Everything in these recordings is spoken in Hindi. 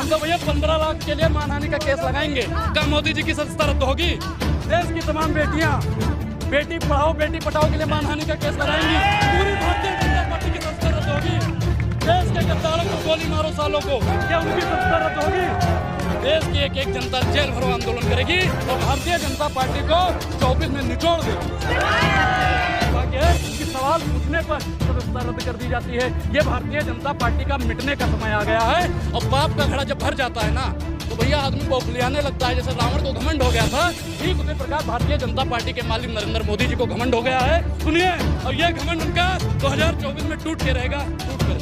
हम तो भैया 15 लाख के लिए मानहानि का केस लगाएंगे। क्या मोदी जी की सदस्यता रद्द होगी? देश की तमाम बेटियां बेटी पढ़ाओ बेटी पढ़ाओ के लिए मानहानि का केस लगाएंगी। पूरी भारतीय जनता पार्टी की सदस्यता रद्द होगी। देश के गद्दारों को गोली मारो सालों को, क्या उनकी सदस्यता रद्द होगी? देश की एक एक जनता जेल भरो आंदोलन करेगी और भारतीय जनता पार्टी को 24 में निचोड़ देगी। कि सवाल पूछने पर सदस्यता रद्द कर दी जाती है। ये भारतीय जनता पार्टी का मिटने का समय आ गया है। और पाप का घड़ा जब भर जाता है ना, तो भैया आदमी बौखलियाने लगता है। जैसे रावण को घमंड हो गया था, ठीक उसी प्रकार भारतीय जनता पार्टी के मालिक नरेंद्र मोदी जी को घमंड हो गया है। सुनिए, और ये घमंड उनका 2024 में टूट के रहेगा, टूट कर।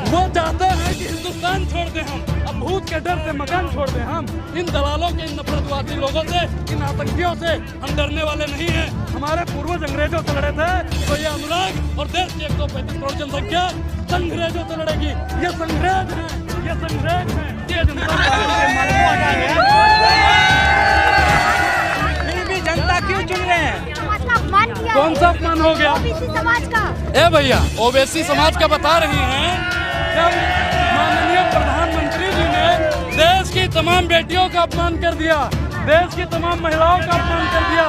वो चाहते हैं कि हिंदुस्तान छोड़ दें हम, अब भूत के डर से मकान छोड़ दें हम। इन दलालों के, इन नफरतवादी लोगों से, इन आतंकियों से हम डरने वाले नहीं हैं। हमारे पूर्वज अंग्रेजों से लड़े थे, तो ये अनुराग और देश की 135 करोड़ जनसंख्या संग्रेजों से लड़ेगी। ये संग्रेज है, ये संग्रेज है। ये जनता फिर भी जनता क्यों चुन रहे हैं? कौन सा अपमान हो गया? ओबीसी समाज का। ए भैया, ओबीसी समाज का बता रही हैं। जब माननीय प्रधानमंत्री जी ने देश की तमाम बेटियों का अपमान कर दिया, देश की तमाम महिलाओं का अपमान कर दिया,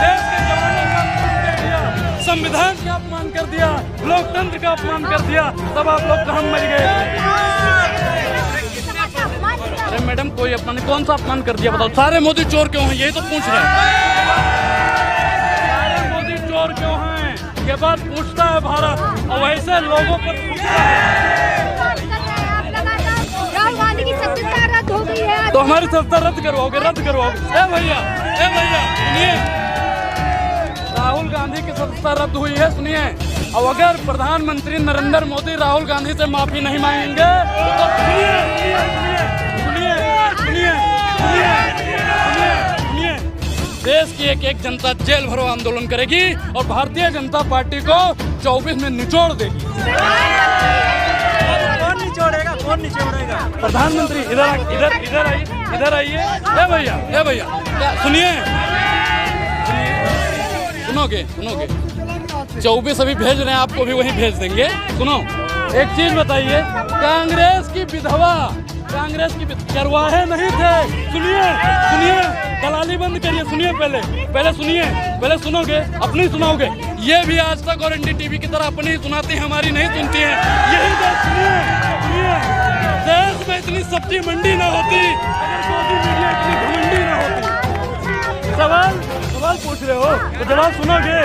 देश के जवानों का अपमान कर दिया, संविधान का अपमान कर दिया, लोकतंत्र का अपमान कर दिया, तब आप लोग कहाँ मर गए? अरे मैडम, कोई अपमान, कौन सा अपमान कर दिया बताओ? सारे मोदी चोर क्यों हैं, यही तो पूछ रहे हैं। सारे मोदी चोर क्यों हैं, ये बात पूछता है भारत। और वैसे लोगों पर राहुल गांधी की सदस्यता रद्द हो गई है, तो हमारी सदस्यता रद्द करवाओगे? रद्द करवाओगे? ए भैया सुनिए, राहुल गांधी की सदस्यता रद्द हुई है। सुनिए, और अगर प्रधानमंत्री नरेंद्र मोदी राहुल गांधी से माफी नहीं मांगेंगे तो सुनिए, देश की एक एक जनता जेल भरो आंदोलन करेगी और भारतीय जनता पार्टी को 24 में निचोड़ देगी। कौन निचोड़ेगा? कौन निचोड़ेगा? प्रधानमंत्री इधर आइए। ए भैया सुनिए, सुनोगे? 24 अभी भेज रहे हैं, आपको भी वहीं भेज देंगे। सुनो, एक चीज बताइए, कांग्रेस की विधवा चरवाहे नहीं थे। सुनिए, दलाली बंद करिए। सुनिए, पहले सुनोगे, अपनी सुनाओगे। ये भी आज तक और NDTV की तरह अपनी सुनाती है, हमारी नहीं सुनती है। यही बात सुनिए, देश में इतनी सब्जी मंडी ना होती अगर मोदी मीडिया इतनी घमंडी ना होती। सवाल पूछ रहे हो तो जवाब सुनोगे?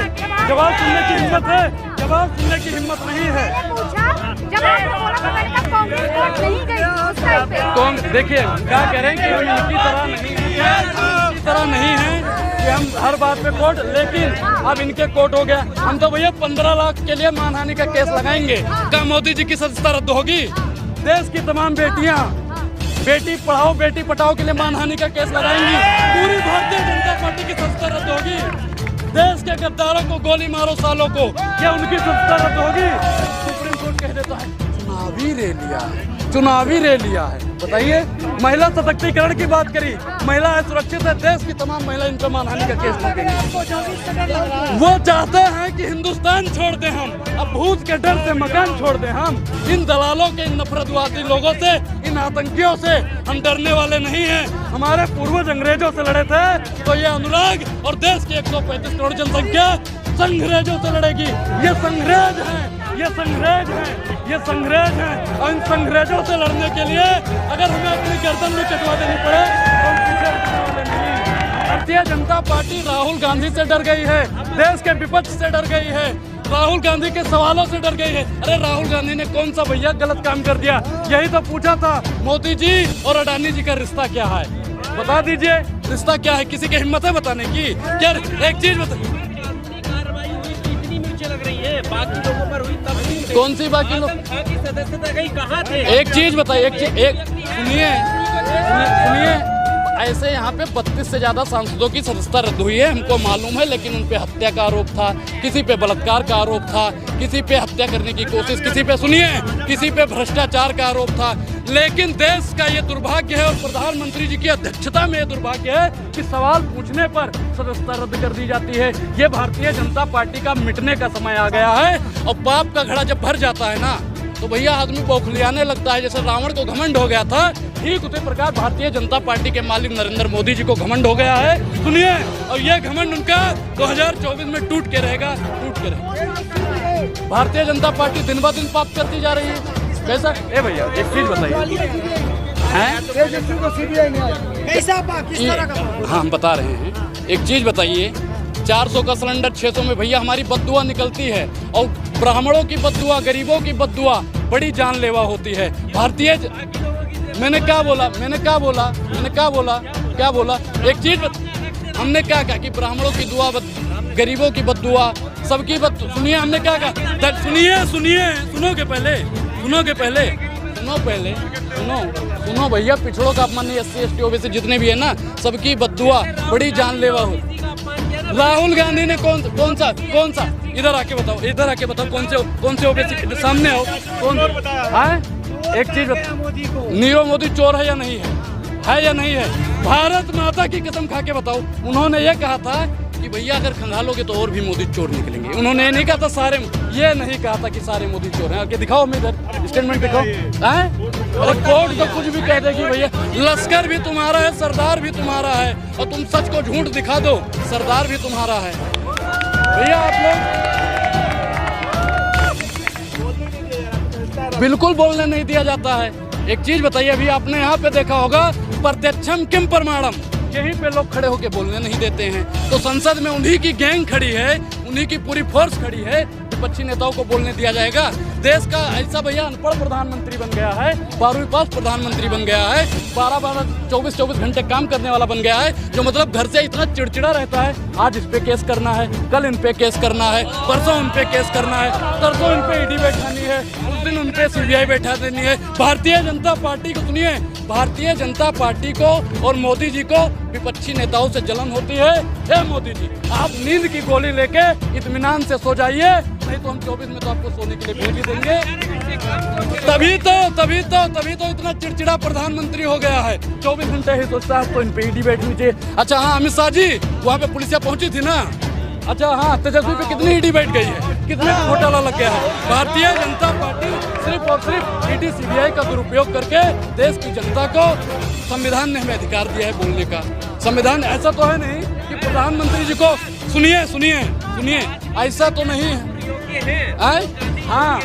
जवाब सुनने की हिम्मत है? जवाब सुनने की हिम्मत नहीं है। देखिए क्या कह रहे हैं कि हम इनकी तरह नहीं है कि हम हर बात पे कोर्ट, लेकिन अब इनके कोर्ट हो गया। हम तो भैया 15 लाख के लिए मानहानि का केस लगाएंगे। क्या मोदी जी की सदस्यता रद्द होगी? देश की तमाम बेटियां बेटी पढ़ाओ बेटी पढ़ाओ के लिए मानहानि का केस लगाएंगी। पूरी भारतीय जनता पार्टी की सदस्यता रद्द होगी। देश के गद्दारों को गोली मारो सालों को, क्या उनकी सदस्यता रद्द होगी? सुप्रीम कोर्ट कह देता है चुनावी रैलियां है। बताइए, महिला सशक्तिकरण की बात करी, महिला है सुरक्षित है, देश की तमाम महिला इन पर मानहानि का केस लगेंगे। वो चाहते हैं कि हिंदुस्तान छोड़ दें हम, अब भूत के डर से मकान छोड़ दें हम। इन दलालों के, इन नफरतवादी लोगों से, इन आतंकियों से हम डरने वाले नहीं हैं। हमारे पूर्वज अंग्रेजों से लड़े थे, तो ये अनुराग और देश की 135 करोड़ जनसंख्या संग्रेजों से लड़ेगी। ये संग्रेज है, ये संग्रेज है। और इन संग्रेजों से लड़ने के लिए अगर हमें अपनी गर्दन भी कटवा देनी पड़े तो हम पीछे हटने वाले नहीं। भारतीय जनता पार्टी राहुल गांधी से डर गई है, देश के विपक्ष से डर गई है, राहुल गांधी के सवालों से डर गई है। अरे राहुल गांधी ने कौन सा भैया गलत काम कर दिया? यही तो पूछा था। मोदी जी और अडानी जी का रिश्ता क्या है, बता दीजिए। रिश्ता क्या है? किसी की हिम्मत है बताने की? क्या एक चीज बता, बाकी लोगों पर हुई तब कौन सी बाकी लोग? सदस्यता गई कहाँ थे? एक चीज बताइए, सुनिए, ऐसे यहाँ पे 32 से ज्यादा सांसदों की सदस्यता रद्द हुई है, हमको मालूम है। लेकिन उन पे हत्या का आरोप था, किसी पे बलात्कार का आरोप था, किसी पे हत्या करने की कोशिश, किसी पे भ्रष्टाचार का आरोप था। लेकिन देश का ये दुर्भाग्य है और प्रधानमंत्री जी की अध्यक्षता में ये दुर्भाग्य है कि सवाल पूछने पर सदस्यता रद्द कर दी जाती है। ये भारतीय जनता पार्टी का मिटने का समय आ गया है। और पाप का घड़ा जब भर जाता है ना, तो भैया आदमी बौखलियाने लगता है। जैसे रावण को घमंड हो गया था, ठीक उसी प्रकार भारतीय जनता पार्टी के मालिक नरेंद्र मोदी जी को घमंड हो गया है। सुनिए, और ये घमंड उनका 2024 में टूट के रहेगा। भारतीय जनता पार्टी दिन ब दिन पाप करती जा रही है। कैसा? ए भैया एक चीज बताइए, हाँ हम बता रहे हैं, एक चीज बताइए, 400 का सिलेंडर 600 में भैया हमारी बद्दुआ निकलती है, और ब्राह्मणों की बद्दुआ, गरीबों की बद्दुआ बड़ी जानलेवा होती है। भारतीय मैंने क्या बोला? एक चीज हमने क्या कहा कि ब्राह्मणों की दुआ, गरीबों की बद्दुआ, सबकी सुनिए, हमने क्या कहा? सुनो भैया, पिछड़ों का अपमान नहीं, SC ST OBC जितने भी है ना, सबकी बद्दुआ बड़ी जानलेवा हो। राहुल गांधी ने कौन सा इधर आके बताओ कौन से OBC सामने आओ, कौन है? एक चीज बताओ, नीरव मोदी चोर है या नहीं है? भारत माता की कसम खा के बताओ। उन्होंने ये कहा था कि भैया अगर खंगालोगे तो और भी मोदी चोर निकलेंगे। उन्होंने ये नहीं कहा था सारे मोदी चोर हैं। आके दिखाओ, मैं इधर स्टेटमेंट दिखाओ। अरे कोर्ट तो कुछ भी कह देगी भैया, लश्कर भी तुम्हारा है, सरदार भी तुम्हारा है, और तुम सच को झूठ दिखा दो, सरदार भी तुम्हारा है। भैया आप लोग बिल्कुल बोलने नहीं दिया जाता है। एक चीज बताइए, अभी आपने यहाँ पे देखा होगा, प्रत्यक्षम किम प्रमाणम, यहीं पे लोग खड़े होके बोलने नहीं देते हैं। तो संसद में उन्हीं की गैंग खड़ी है, उन्हीं की पूरी फोर्स खड़ी है, विपक्षी नेताओं को बोलने दिया जाएगा? देश का ऐसा भैया अनपढ़ प्रधानमंत्री बन गया है, 12वीं पास प्रधानमंत्री बन गया है, 12-24 घंटे काम करने वाला बन गया है, जो मतलब घर से इतना चिड़चिड़ा रहता है। आज इस पे केस करना है, कल इन पे केस करना है, परसों उन पे केस करना है, तरसों इन पे ED बैठानी है, उस दिन उन पे CBI बैठा देनी है। भारतीय जनता पार्टी को सुनिए, भारतीय जनता पार्टी को और मोदी जी को विपक्षी नेताओं से जलन होती है। हे मोदी जी, आप नींद की गोली लेके इत्मीनान से सो जाइए, नहीं तो हम 24 में तो आपको सोने के लिए भेज ही देंगे। तभी तो इतना चिड़चिड़ा प्रधानमंत्री हो गया है। 24 घंटे ही सोचता है तो इन पे ED बैठनी चाहिए। अच्छा हाँ, अमित शाह जी वहाँ पे पुलिसिया पहुंची थी ना? अच्छा हाँ, तेजस्वी पे कितनी ED बैठ गई है, कितने घोटाला लग गया है। भारतीय जनता पार्टी सिर्फ और सिर्फ ED CBI का दुरुपयोग करके देश की जनता को, संविधान ने हमें अधिकार दिया है बोलने का। संविधान ऐसा तो है नहीं कि प्रधानमंत्री जी को सुनिए, ऐसा तो नहीं है। हाँ,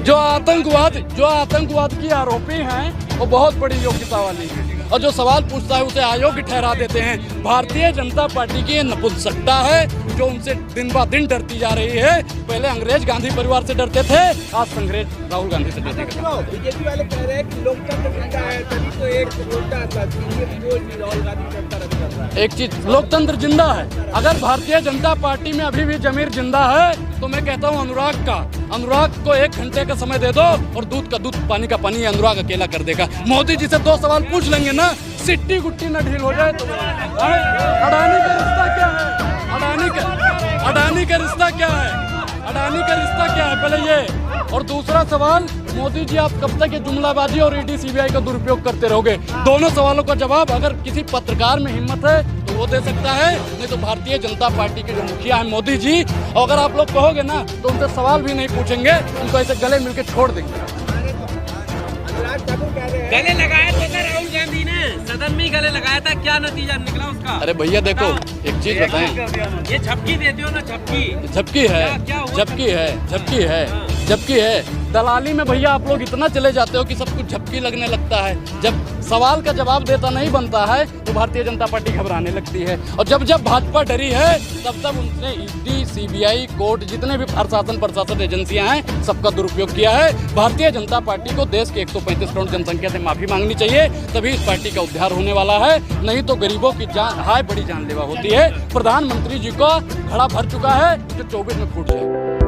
जो आतंकवाद की आरोपी हैं वो बहुत बड़ी योग्यता वाली है, और जो सवाल पूछता है उसे अयोग्य ठहरा देते हैं। भारतीय जनता पार्टी की ये नपुंसकता है जो उनसे दिन ब दिन डरती जा रही है। पहले अंग्रेज गांधी परिवार से डरते थे, आज अंग्रेज राहुल गांधी से डरते हैं। बीजेपी वाले कह रहे हैं कि लोकतंत्र जिंदा है, तभी तो एक वोटा राहुल गांधी जनता रद्द कर रहा है। एक चीज, लोकतंत्र जिंदा है। अगर भारतीय जनता पार्टी में अभी भी जमीर जिंदा है तो मैं कहता हूँ अनुराग को 1 घंटे का समय दे दो, और दूध का दूध, पानी का पानी अनुराग अकेला कर देगा। मोदी जी से 2 सवाल पूछ लेंगे ना, सिट्टी गुट्टी न ढील हो जाए तो। अडानी का रिश्ता क्या है? अडानी का रिश्ता क्या है पहले ये। और दूसरा सवाल, मोदी जी आप कब तक ये जुमलाबाजी और ED CBI का दुरुपयोग करते रहोगे? दोनों सवालों का जवाब अगर किसी पत्रकार में हिम्मत है तो वो दे सकता है, नहीं तो भारतीय जनता पार्टी के जो मुखिया है मोदी जी, और अगर आप लोग कहोगे ना तो उनसे सवाल भी नहीं पूछेंगे, उनको ऐसे गले मिलके छोड़ देंगे। गले लगाया तो था राहुल गांधी ने, सदन में ही गले लगाया था, क्या नतीजा निकला उसका? अरे भैया देखो, एक चीज बताएं, ये झपकी देते हो ना, झपकी है। दलाली में भैया आप लोग इतना चले जाते हो कि सब कुछ झपकी लगने लगता है। जब सवाल का जवाब देता नहीं बनता है तो भारतीय जनता पार्टी घबराने लगती है, और जब भाजपा डरी है तब उनने ED CBI कोर्ट, जितने भी प्रशासन एजेंसियां हैं, सबका दुरुपयोग किया है। भारतीय जनता पार्टी को देश के 135 करोड़ जनसंख्या से माफी मांगनी चाहिए, तभी इस पार्टी का उद्धार होने वाला है, नहीं तो गरीबों की जान हाय बड़ी जानलेवा होती है। प्रधानमंत्री जी को घड़ा भर चुका है जो 24 में फूट जाए।